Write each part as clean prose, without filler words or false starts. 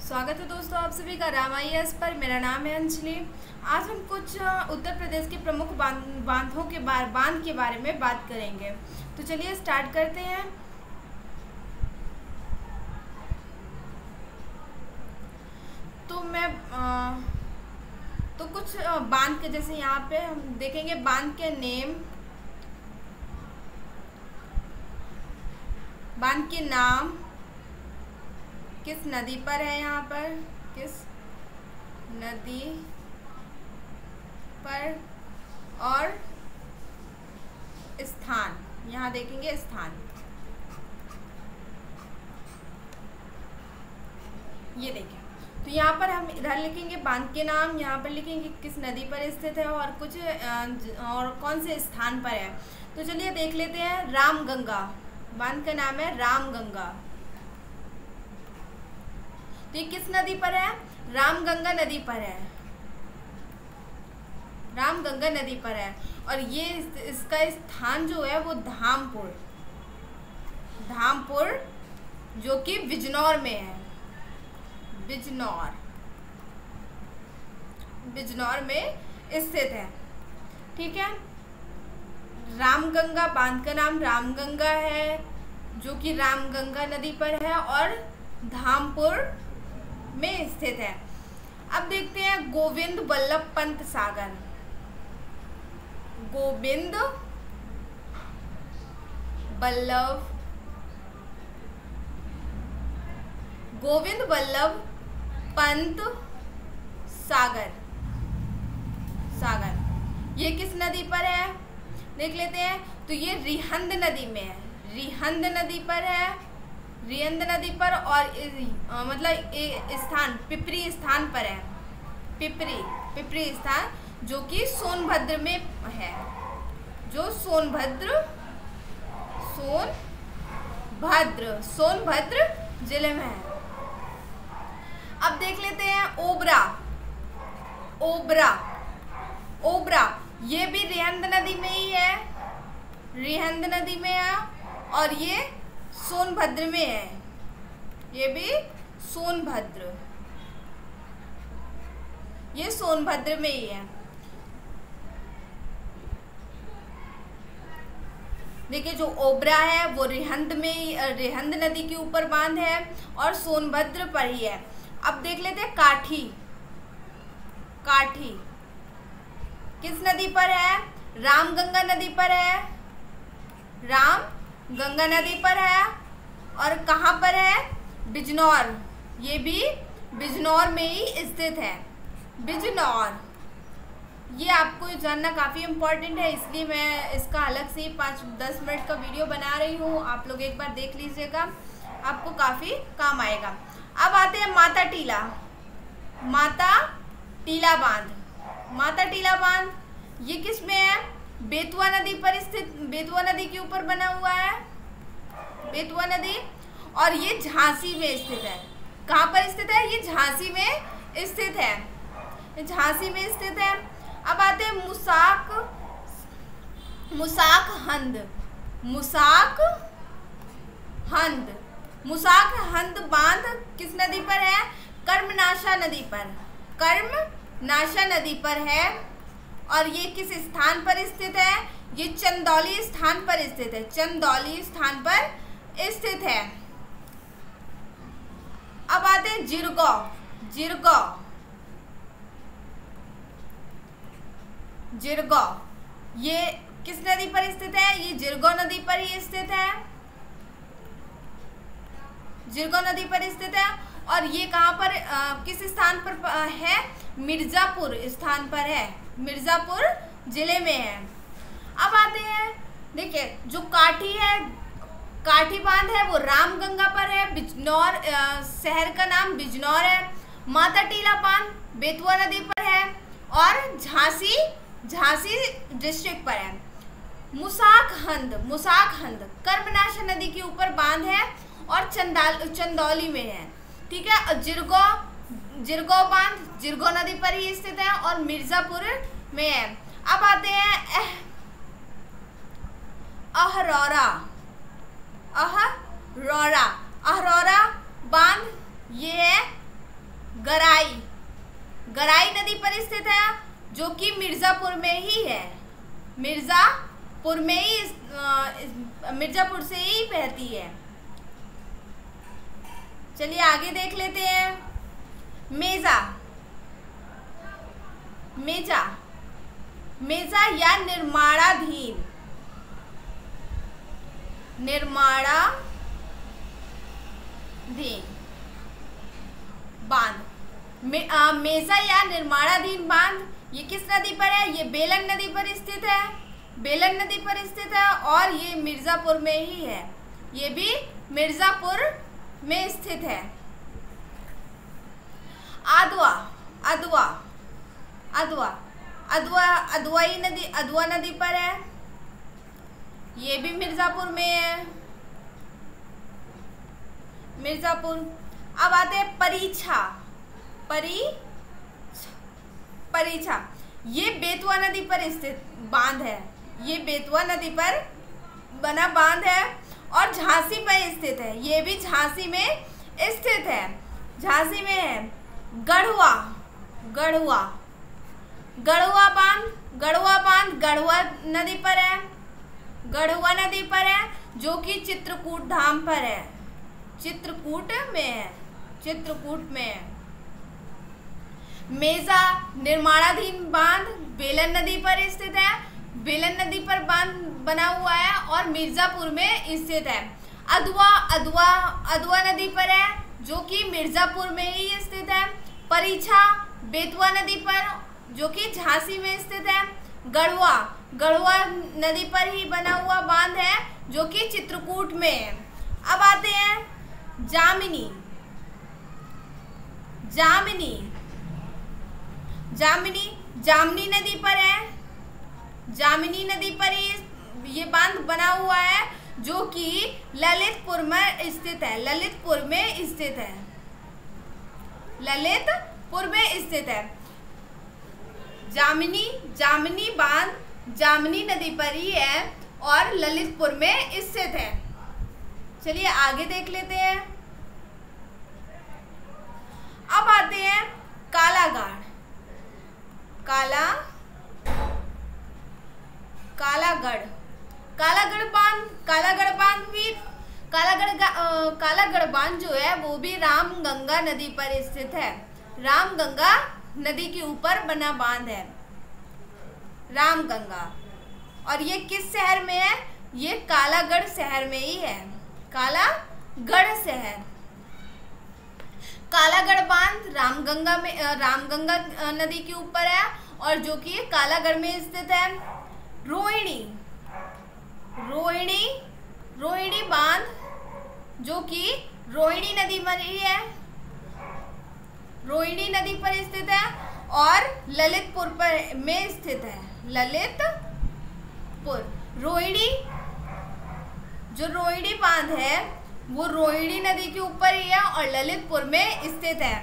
स्वागत है दोस्तों आप सभी का रामायस पर। मेरा नाम है अंजलि। आज हम कुछ उत्तर प्रदेश के प्रमुख बांध के बारे में बात करेंगे। तो चलिए स्टार्ट करते हैं। तो कुछ बांध के जैसे यहाँ पे हम देखेंगे बांध के नेम, बांध के नाम, किस नदी पर है, यहाँ पर किस नदी पर, और स्थान, यहाँ देखेंगे स्थान। ये देखें, तो यहाँ पर हम इधर लिखेंगे बांध के नाम, यहाँ पर लिखेंगे किस नदी पर स्थित है और कुछ और कौन से स्थान पर है। तो चलिए देख लेते हैं। रामगंगा, बांध का नाम है रामगंगा। तो ये किस नदी पर है? रामगंगा नदी पर है, रामगंगा नदी पर है। और ये इसका स्थान जो है वो धामपुर, धामपुर जो कि बिजनौर में है, बिजनौर, बिजनौर में स्थित है। ठीक है, रामगंगा, बांध का नाम रामगंगा है जो कि रामगंगा नदी पर है और धामपुर में स्थित है। अब देखते हैं गोविंद वल्लभ पंत सागर। गोविंद वल्लभ पंत सागर, सागर ये किस नदी पर है देख लेते हैं। तो ये रिहंद नदी में है, रिहंद नदी पर है, रिहंद नदी पर। और मतलब स्थान पिपरी स्थान पर है, पिपरी स्थान जो कि सोनभद्र में है, जो सोनभद्र जिले में है। अब देख लेते हैं ओबरा, ये भी रिहंद नदी में ही है, रिहंद नदी में है और ये सोनभद्र में है, ये भी सोनभद्र, ये सोनभद्र में ही है। देखिए जो ओबरा है वो रिहंद में, रिहंद नदी के ऊपर बांध है और सोनभद्र पर ही है। अब देख लेते हैं काठी, काठी किस नदी पर है? रामगंगा नदी पर है, रामगंगा नदी पर है। और कहाँ पर है? बिजनौर, ये भी बिजनौर में ही स्थित है, बिजनौर। ये आपको जानना काफ़ी इम्पोर्टेंट है, इसलिए मैं इसका अलग से 5-10 मिनट का वीडियो बना रही हूँ। आप लोग एक बार देख लीजिएगा, आपको काफ़ी काम आएगा। अब आते हैं माता टीला, माता टीला बांध। माता टीला बांध ये किस में है? बेतवा नदी पर स्थित, बेतवा नदी के ऊपर बना हुआ है, बेतवा नदी। और ये झांसी में स्थित है। कहाँ पर स्थित है? ये झांसी में स्थित है, झांसी में स्थित है। अब आते हैं मुसाक हंद बांध किस नदी पर है? कर्मनाशा नदी पर, कर्मनाशा नदी पर है। और ये किस स्थान पर स्थित है? ये चंदौली स्थान पर स्थित है, चंदौली स्थान पर स्थित है। अब आते हैं जिरगो, ये किस नदी पर स्थित है? ये जिरगो नदी पर ही स्थित है, जिरगो नदी पर स्थित है। और ये कहाँ पर, किस स्थान पर है? मिर्जापुर स्थान पर है, मिर्जापुर जिले में है। अब आते हैं, देखिए जो काठी है, काठी बांध है वो रामगंगा पर है, बिजनौर शहर का नाम बिजनौर है। माता टीला बांध बेतवा नदी पर है और झांसी डिस्ट्रिक्ट पर है। मुसाक हंद कर्मनाशा नदी के ऊपर बांध है और चंदौली में है। ठीक है, और जिरगो बांध जिरगो नदी पर ही स्थित है और मिर्जापुर में है। अब आते हैं अहरौरा, अहरौरा बांध, ये है गराई, गराई नदी पर स्थित है जो कि मिर्जापुर में ही है। मिर्जापुर में ही मिर्जापुर से ही बहती है। चलिए आगे देख लेते हैं। मेजा, मेजा, मेजा या निर्माणाधीन, निर्माणाधीन बांध। मेजा या निर्माणाधीन बांध ये किस नदी पर है? ये बेलन नदी पर स्थित है। बेलन नदी पर स्थित है और ये मिर्जापुर में ही है। ये भी मिर्जापुर में स्थित है। अदवा, अदवा, अदवा, अदवा, अदवाई नदी, अदवा नदी पर है। ये भी मिर्जापुर में है। मिर्जापुर। अब आते हैं परीछा, परीछा ये बेतवा नदी पर स्थित बांध है। ये बेतवा नदी पर बना बांध है और झांसी पर स्थित है। ये भी झांसी में स्थित है, झांसी में है। गढ़वा, गढ़वा, गढ़वा बांध, गढ़वा बांध गढ़वा नदी पर है। गढ़वा नदी पर है जो कि चित्रकूट धाम पर है। चित्रकूट में है, चित्रकूट में है। मेजा निर्माणाधीन बांध बेलन नदी पर स्थित है। बेलन नदी पर बांध बना हुआ है और मिर्जापुर में स्थित है। अदवा, अदवा, अदवा नदी पर है जो कि मिर्जापुर में ही स्थित है। परीछा बेतवा नदी पर जो कि झांसी में स्थित है। गढ़वा, गढ़वा नदी पर ही बना हुआ बांध है जो कि चित्रकूट में है। अब आते हैं जामिनी, जामिनी, जामिनी, जामनी नदी पर है। जामिनी नदी पर ही ये बांध बना हुआ है जो कि ललितपुर में स्थित है। ललितपुर में स्थित है। ललितपुर में स्थित है। जामिनी, जामिनी बांध जामनी नदी पर ही है और ललितपुर में स्थित है। चलिए आगे देख लेते हैं। अब आते हैं कालागढ़, कालागढ़, कालागढ़ बांध, कालागढ़ बांध भी कालागढ़ बांध जो है वो भी रामगंगा नदी पर स्थित है। रामगंगा नदी के ऊपर बना बांध है, रामगंगा। और ये किस शहर में है? ये कालागढ़ शहर में ही है। कालागढ़ शहर। कालागढ़ बांध रामगंगा में, रामगंगा नदी के ऊपर है और जो कि कालागढ़ में स्थित है। रोहिणी, रोहिणी, रोहिणी बांध जो कि रोहिणी नदी पर ही है। रोहिणी नदी पर स्थित है और ललितपुर पर में स्थित है। ललितपुर। रोहिणी, जो रोहिणी बांध है वो रोहिणी नदी के ऊपर ही है और ललितपुर में स्थित है।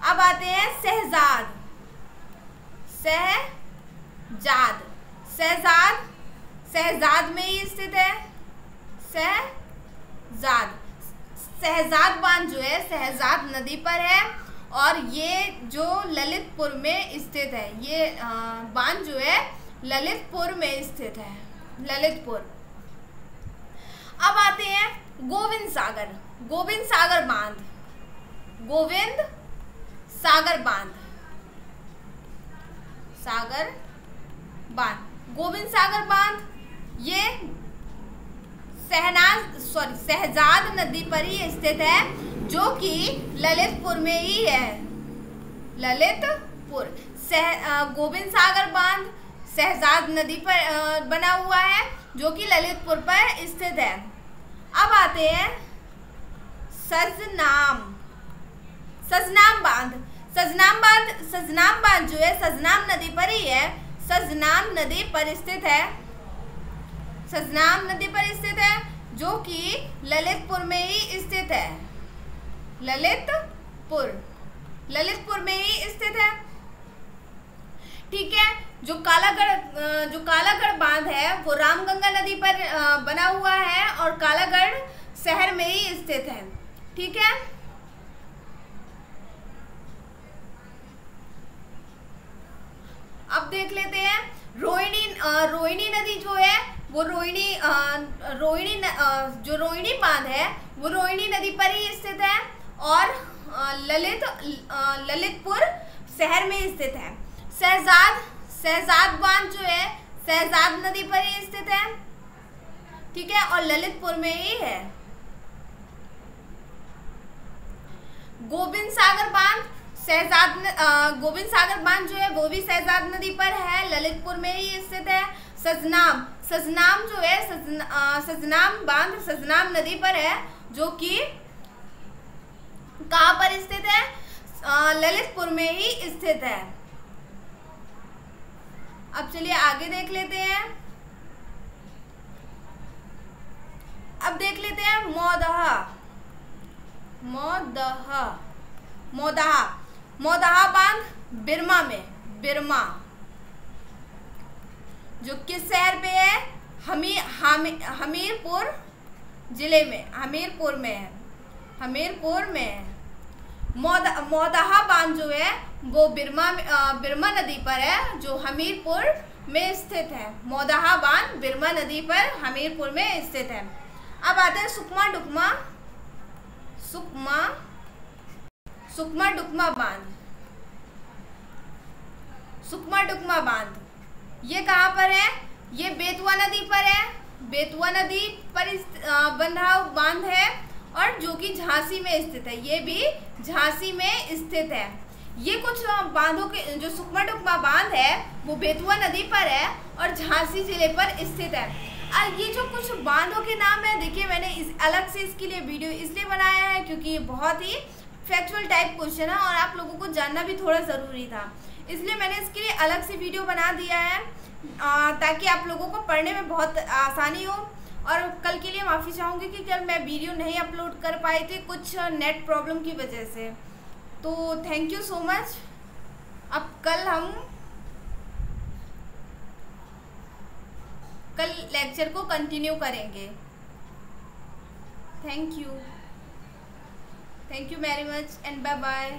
अब आते हैं शहजाद, शहजाद, शहजाद, शहजाद में ही स्थित है। शहजाद, शहजाद बांध जो है शहजाद नदी पर है और ये जो ललितपुर में स्थित है। ये बांध जो है ललितपुर में स्थित है। ललितपुर। अब आते हैं गोविंद सागर, गोविंद सागर बांध, गोविंद सागर बांध, सागर बांध, गोविंद सागर बांध ये शहजाद नदी पर ही स्थित है जो कि ललितपुर में ही है। ललितपुर। गोविंद सागर बांध शहजाद नदी पर बना हुआ है जो कि ललितपुर पर स्थित है। अब आते हैं सजनाम, सजनाम बांध, सजनाम बांध, सजनाम बांध जो है सजनाम नदी पर ही है। सजनाम नदी पर स्थित है। सजनाम नदी पर स्थित है जो कि ललितपुर में ही स्थित है। ललितपुर, ललितपुर में ही स्थित है। ठीक है। जो कालागढ़ बांध है वो रामगंगा नदी पर बना हुआ है और कालागढ़ शहर में ही स्थित है। ठीक है। अब देख लेते हैं रोहिणी नदी जो है वो रोहिणी बांध है वो रोहिणी नदी पर ही स्थित है और ललितपुर शहर में स्थित है। शहजाद बांध जो है शहजाद नदी पर ही स्थित है, ठीक है, और ललितपुर में ही है। गोविंद सागर बांध जो है वो भी शहजाद नदी पर है, ललितपुर में ही स्थित है। सजनाम जो है सजनाम बांध सजनाम नदी पर है, जो कि कहाँ पर स्थित है? ललितपुर में ही स्थित है। अब चलिए आगे देख लेते हैं। अब देख लेते हैं मोदहा बांध बिरमा जो किस शहर पे है? हमीरपुर जिले में, हमीरपुर में है। मोदहा बांध जो है वो बिरमा नदी पर है, जो हमीरपुर में स्थित है। मोदहा बांध बिरमा नदी पर हमीरपुर में स्थित है। अब आते हैं सुकमा डुकमा बांध ये कहाँ पर है? ये बेतवा नदी पर है। बेतवा नदी पर बंधा बांध है और जो कि झांसी में स्थित है। ये भी झांसी में स्थित है। ये कुछ बांधों के जो सुकमा डुकमा बांध है वो बेतवा नदी पर है और झांसी जिले पर स्थित है। और ये जो कुछ बांधों के नाम है, देखिए मैंने अलग से इसके लिए वीडियो इसलिए बनाया है क्योंकि ये बहुत ही फैक्चुअल टाइप क्वेश्चन है और आप लोगों को जानना भी थोड़ा ज़रूरी था, इसलिए मैंने इसके लिए अलग से वीडियो बना दिया है ताकि आप लोगों को पढ़ने में बहुत आसानी हो। और कल के लिए माफ़ी चाहूँगी कि कल मैं वीडियो नहीं अपलोड कर पाई थी कुछ नेट प्रॉब्लम की वजह से। तो थैंक यू सो मच। अब कल लेक्चर को कंटिन्यू करेंगे। Thank you very much and bye bye.